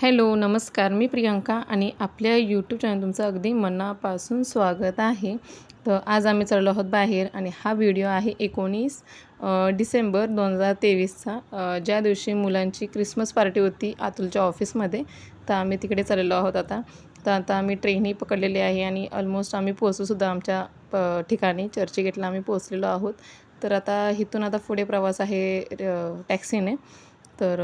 Hello, नमस्कार. मी प्रियंका आणि आपल्या यूट्यूब चॅनल तुमचं अगदी मनापासून स्वागत आहे. तर आज आम्ही चाललो आहोत बाहेर आणि हा व्हिडिओ आहे 19 डिसेंबर 2023चा, ज्या दिवशी मुलांची क्रिसमस पार्टी होती अतुलच्या ऑफिसमध्ये. तर आम्ही तिकडे चाललेलो आहोत आता. तर आता आम्ही ट्रेनही पकडलेली आहे आणि ऑलमोस्ट आम्ही पोहोचूसुद्धा आमच्या ठिकाणी चर्चगेटला आम्ही पोहोचलेलो आहोत. तर आता इथून आता पुढे प्रवास आहे टॅक्सीने. तर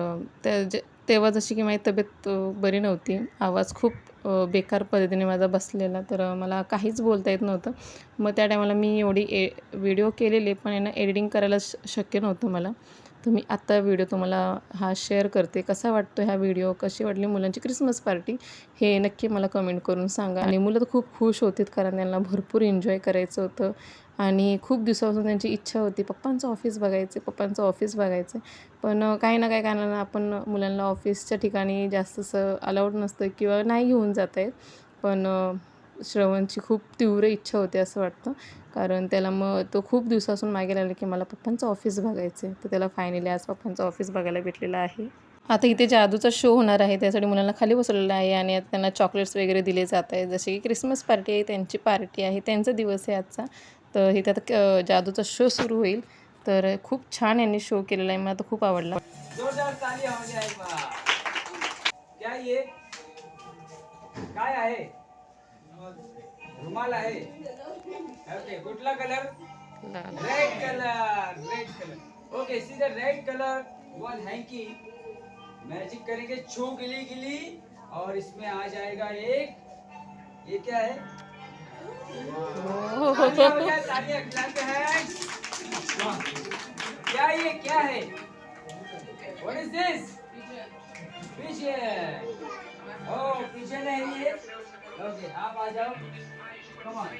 तेव्हा जशी की माझी तब्येत बरी नव्हती. आवाज खूप बेकार पद्धतीने माझा बसलेला, तर मला काहीच बोलता येत नव्हतं. मग त्या टायमाला मी एवढी व्हिडिओ केलेले, पण आहे ना एडिटिंग करायला शक्य नव्हतं मला. तर मी आत्ता व्हिडिओ तुम्हाला हा शेअर करते. कसा वाटतो हा व्हिडिओ, कशी वाटली मुलांची क्रिसमस पार्टी, हे नक्की मला कमेंट करून सांगा. आणि मुलं तर खूप खुश होतीत, कारण त्यांना भरपूर एन्जॉय करायचं होतं आणि खूप दिवसापासून त्यांची इच्छा होती पप्पांचं ऑफिस बघायचं, पप्पांचं ऑफिस बघायचं. पण काही ना काही कारणानं आपण मुलांना ऑफिसच्या ठिकाणी जास्त असं अलाउड नसतं किंवा नाही घेऊन जाता येत. पण श्रवणची खूप तीव्र इच्छा होती असं वाटतं, कारण त्याला मग तो खूप दिवसापासून मागे लागला की मला पप्पांचं ऑफिस बघायचं आहे. तर त्याला फायनली आज पप्पांचं ऑफिस बघायला भेटलेलं आहे. आता इथे जादूचा शो होणार आहे, त्यासाठी मुलांना खाली बसवलेलं आहे आणि आता त्यांना चॉकलेट्स वगैरे दिले जात आहेत. जसे की क्रिसमस पार्टी आहे, त्यांची पार्टी आहे, त्यांचा दिवस आहे आजचा. तर इथे आता जादूचा शो सुरू होईल. तर खूप छान यांनी शो केलेला आहे, मला तर खूप आवडला. जोरदार तालियां हो जाए एक बार. क्या ये काय आहे? रुमाल आहे. ओके, कुठला colour? Red colour. Red colour. Okay, see the red colour one hanky. Magic करेंगे छो गिली गिली और इसमें आ जाएगा एक. ये क्या है? तालियां हो जाए, तालियां, क्लैप योर हैंड्स. क्या ये क्या है? What is this? Pigeon. Oh, pigeon है ये. Okay, आप आ जाओ. Come on.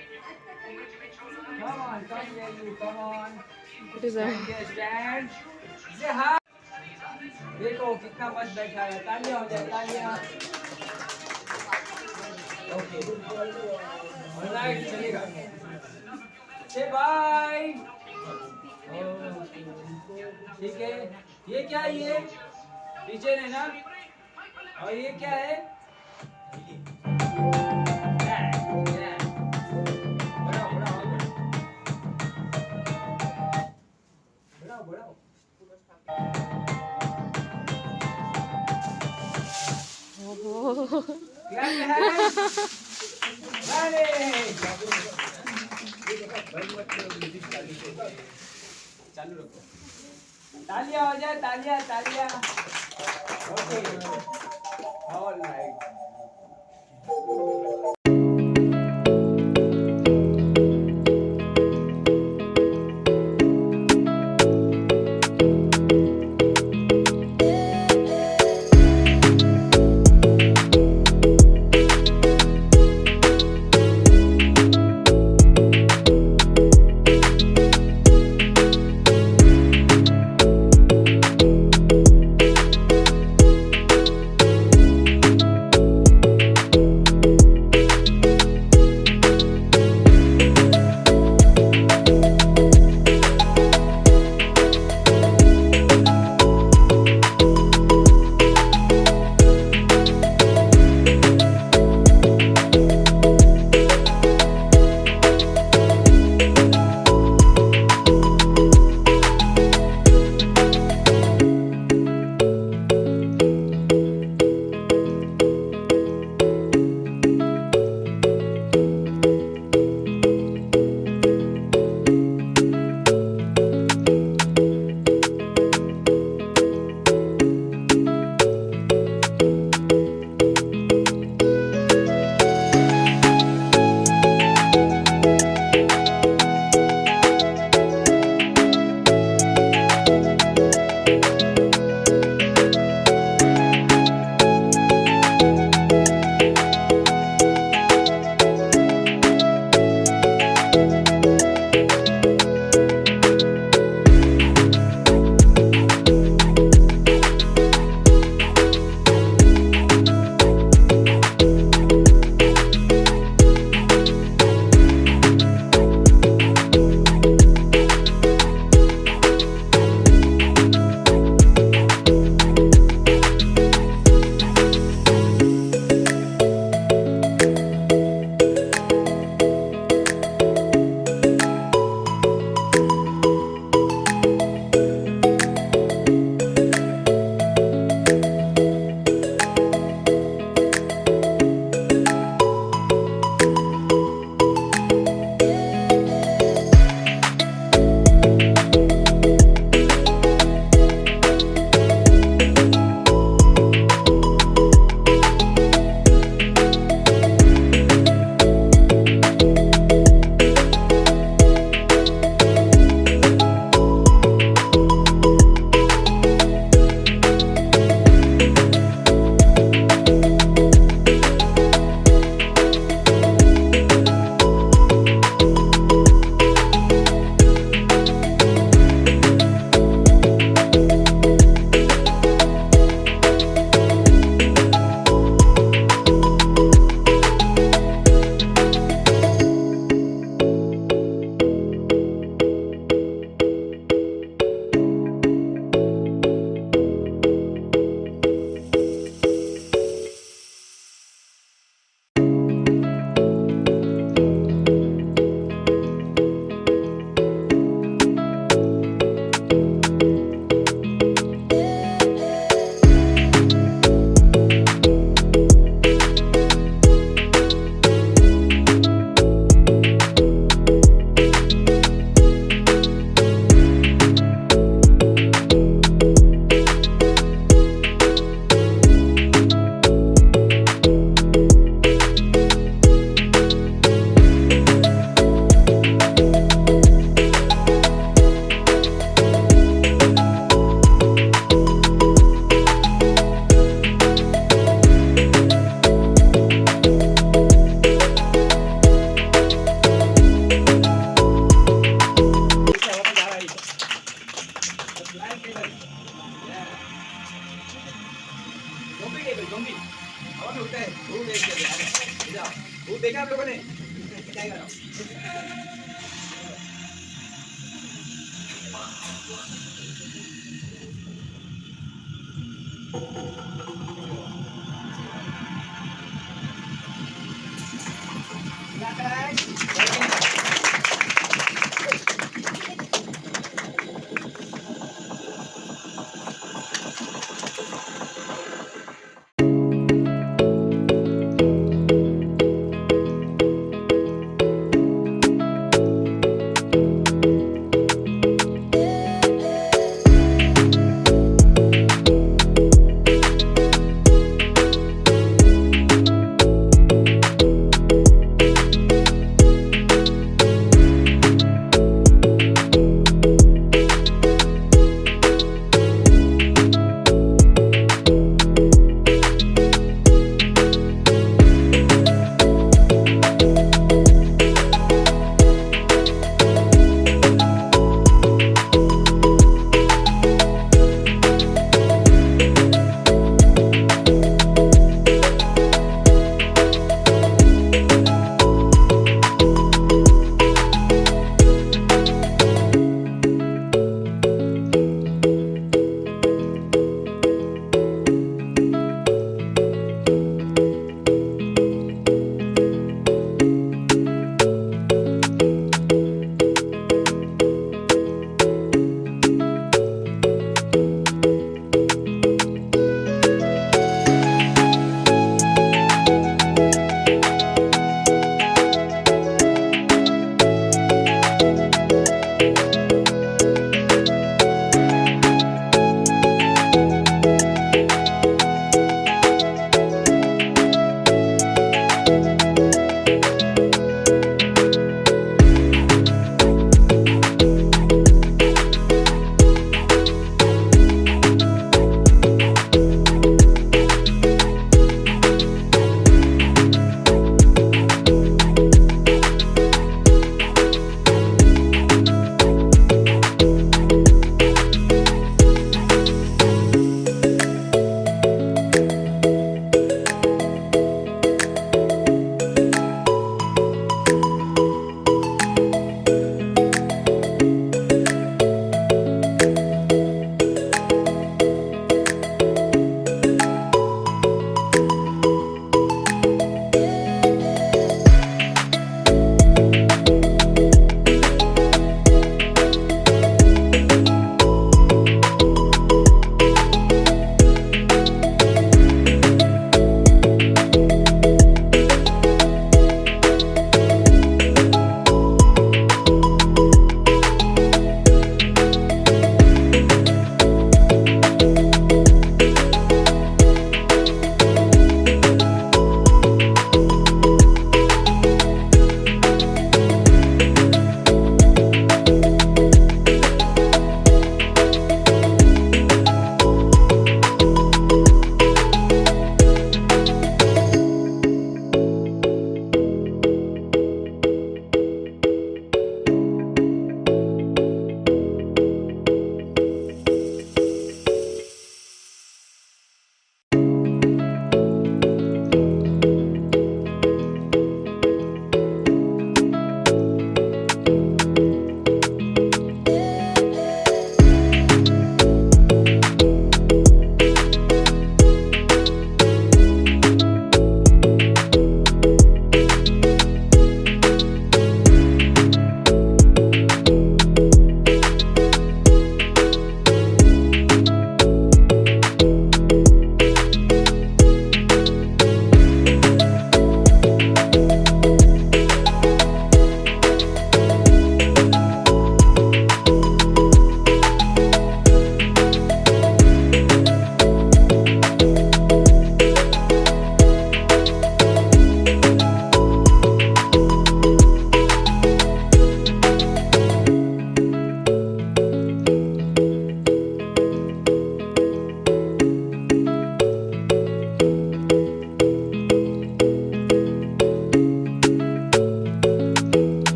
Come on, come here you. Come on. Stand here, stand. Say hi. देखो कितना मस्त बैठा है. तालियां हो जाए, तालियां. Okay. Alright, चलेगा. Say bye. ठीक है. ये क्या है? ये पिजन है ना. और ये क्या है? बढ़ाओ बढ़ाओ. Clap your hands. अरे चालू रखो. तालियां हो जाए, तालियां तालियां. Okay, all right. zombie table zombie हवा में उड़ता है वो देख के जाओ वो देखा आप लोगों ने क्या करो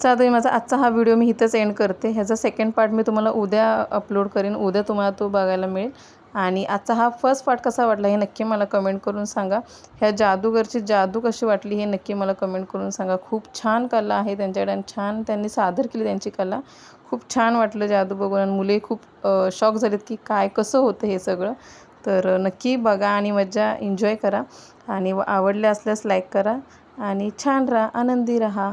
चला तरी माझा आजचा हा व्हिडिओ मी इथंच एंड करते. ह्याचा सेकंड पार्ट मी तुम्हाला उद्या अपलोड करेन. उद्या तुम्हाला तो बघायला मिळेल. आणि आजचा हा फर्स्ट पार्ट कसा वाटला हे नक्की मला कमेंट करून सांगा. ह्या जादूगरची जादू कशी वाटली हे नक्की मला कमेंट करून सांगा. खूप छान कला आहे त्यांच्याकडे आणि छान त्यांनी सादर केली त्यांची कला. खूप छान वाटलं जादू बघून आणि मुले खूप शॉक झालेत की काय कसं होतं हे सगळं. तर नक्की बघा आणि मजा एन्जॉय करा आणि आवडले असल्यास लाईक करा आणि छान राहा, आनंदी राहा.